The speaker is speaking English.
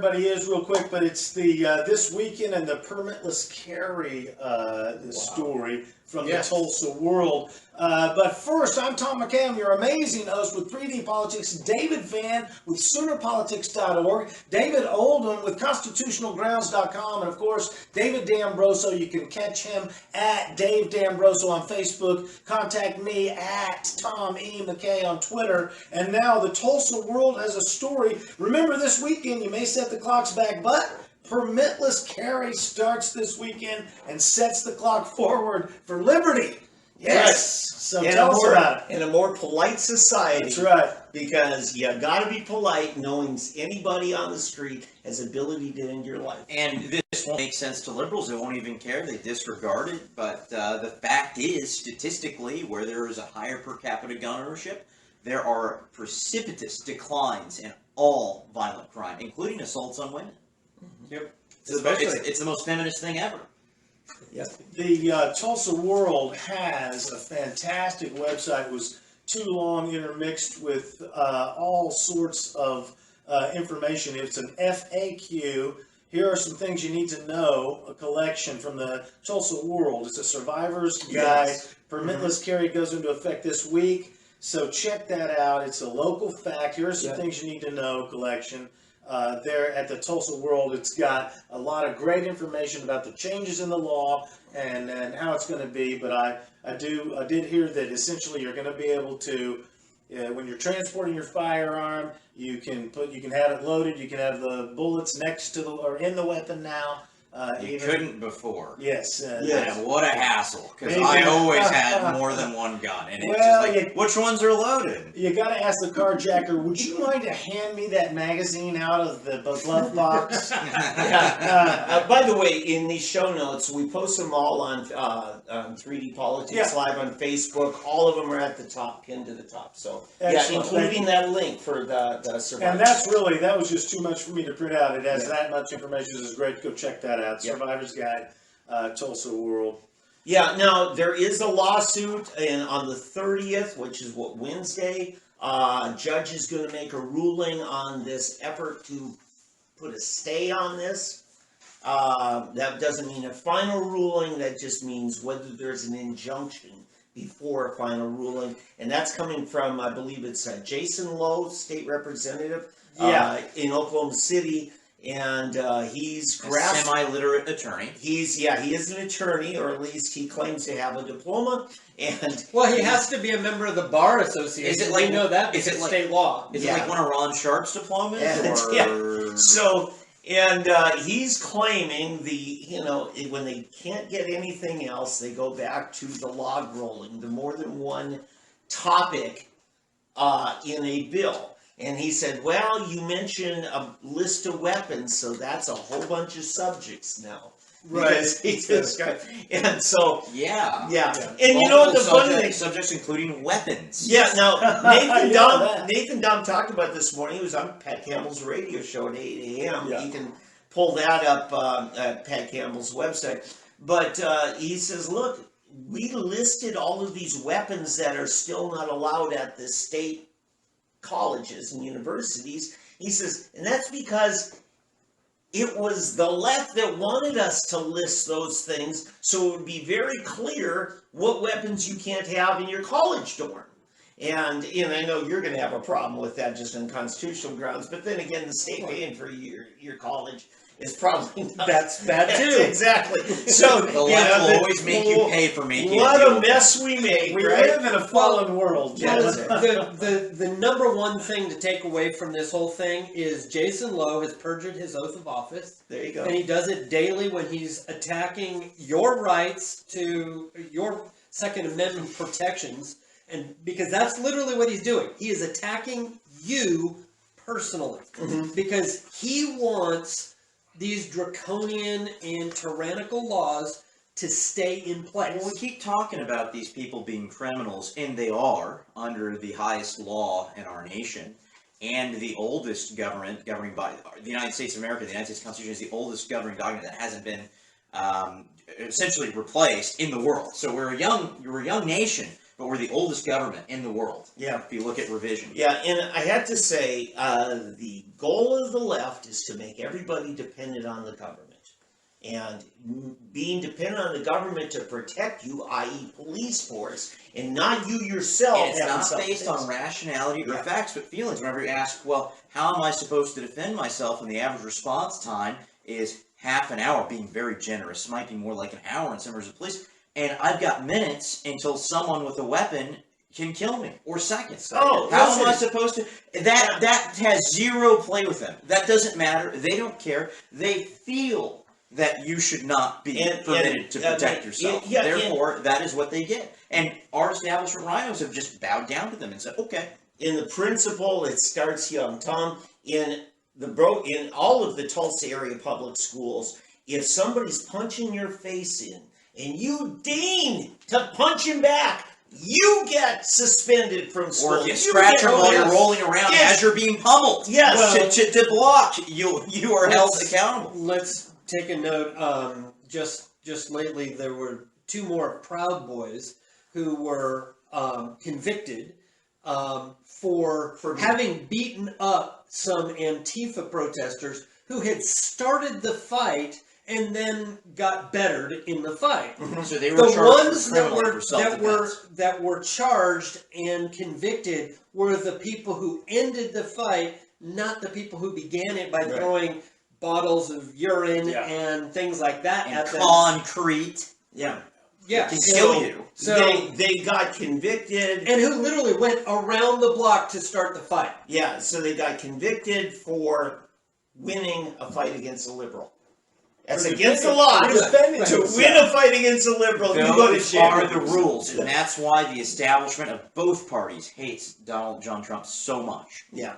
everybody is real quick, but it's the This Weekend and the Permitless Carry story from the Tulsa World. But first, I'm Tom McKay. I'm your amazing host with 3D Politics. David Vann with SoonerPolitics.org. David Oldham with ConstitutionalGrounds.com. And, of course, David D'Ambroso. You can catch him at Dave D'Ambroso on Facebook. Contact me at Tom E. McKay on Twitter. And now the Tulsa World has a story. Remember, this weekend, you may set the clocks back, but permitless carry starts this weekend and sets the clock forward for liberty. Yes. Right. So tell us about it. In a more polite society. That's right. Because you got to be polite, knowing anybody on the street has ability to end your life. And this won't make sense to liberals. They won't even care. They disregard it. But the fact is, statistically, where there is a higher per capita gun ownership, there are precipitous declines in all violent crime, including assaults on women. Yep. It's the most feminist thing ever. Yes. The Tulsa World has a fantastic website. It was too long intermixed with all sorts of information. It's an FAQ. Here are some things you need to know, a collection from the Tulsa World. It's a survivor's guide. Yes. Permitless carry goes into effect this week. So check that out. It's a local fact. Here are some things you need to know collection. There at the Tulsa World, it's got a lot of great information about the changes in the law and how it's going to be. But I did hear that essentially you're going to be able to, when you're transporting your firearm, you can have it loaded. You can have the bullets next to or in the weapon now. You couldn't before. Yes. Man, what a hassle! Because I always had more than one gun, and it's just like, which ones are loaded? You got to ask the carjacker, would you mind to hand me that magazine out of the glove box? By the way, in the show notes, we post them all on 3D Politics Live on Facebook. All of them are at the top, pinned to the top. So, including that link for the survivors. And that was just too much for me to print out. It has that much information. This is great. Go check that out. Survivor's Guide, Tulsa World. Yeah, now there is a lawsuit on the 30th, which is Wednesday. Judge is going to make a ruling on this effort to put a stay on this. That doesn't mean a final ruling. That just means whether there's an injunction before a final ruling. And that's coming from, I believe it's Jason Lowe, state representative in Oklahoma City. And he's a semi-literate attorney. He is an attorney, or at least he claims to have a diploma. And he has to be a member of the Bar Association. Is it like, we know that because it's state law? Is it like one of Ron Sharp's diplomas? So, he's claiming when they can't get anything else, they go back to the log rolling, the more than one topic in a bill. And he said, well, you mentioned a list of weapons, so that's a whole bunch of subjects now. Right. And so, yeah. And you know what the funny thing? Subjects including weapons. Yeah, now, Nathan Dom talked about this morning. He was on Pat Campbell's radio show at 8 a.m. You can pull that up at Pat Campbell's website. But he says, look, we listed all of these weapons that are still not allowed at the state colleges and universities. He says, and that's because it was the left that wanted us to list those things so it would be very clear what weapons you can't have in your college dorm. And I know you're going to have a problem with that just on constitutional grounds, but then again, the state paying for your college is probably not. That's bad too. Exactly. So the left will always make you pay for making what a mess we make. We live in a fallen world. The number one thing to take away from this whole thing is Jason Lowe has perjured his oath of office. There you go. And he does it daily when he's attacking your rights to your Second Amendment protections, and because that's literally what he's doing. He is attacking you personally because he wants these draconian and tyrannical laws to stay in place. Well, we keep talking about these people being criminals, and they are under the highest law in our nation, and the oldest government governing by the United States of America. The United States Constitution is the oldest governing document that hasn't been essentially replaced in the world. So we're a young nation, but we're the oldest government in the world. Yeah. If you look at revision. Yeah, and I have to say, the goal of the left is to make everybody dependent on the government. And being dependent on the government to protect you, i.e. police force, and not you yourself. And it's having not based self-defense. on rationality or Yeah. facts, but feelings. Whenever you ask, well, how am I supposed to defend myself? And the average response time is half an hour, being very generous. It might be more like an hour in some areas of police. And I've got minutes until someone with a weapon can kill me, or seconds. Oh, how am I listen. supposed to? That has zero play with them. That doesn't matter. They don't care. They feel that you should not be permitted to protect yourself. Therefore, that is what they get. And our establishment rhinos have just bowed down to them and said, okay. In the principle, it starts young, Tom. In all of the Tulsa area public schools, if somebody's punching your face in and you deign to punch him back, you get suspended from school. Or if you scratch them while you're rolling around Yes. as you're being pummeled. Yes. Well, to block, you are held accountable. Let's take a note. Just lately, there were 2 more Proud Boys who were convicted for having beaten up some Antifa protesters who had started the fight and then got bettered in the fight. So they were The charged ones criminally for self-defense. that were charged and convicted were the people who ended the fight, not the people who began it by Right. throwing bottles of urine Yeah. and things like that And at them. concrete. Yeah. Yeah, can so- kill you. So, they got convicted. and who literally went around the block to start the fight. Yeah, so they got convicted for winning a fight against a liberal. That's For against the defending- law. for defending To himself. win a fight against a liberal, you go to Those jail. are the rules, and that's why the establishment of both parties hates Donald John Trump so much. Yeah.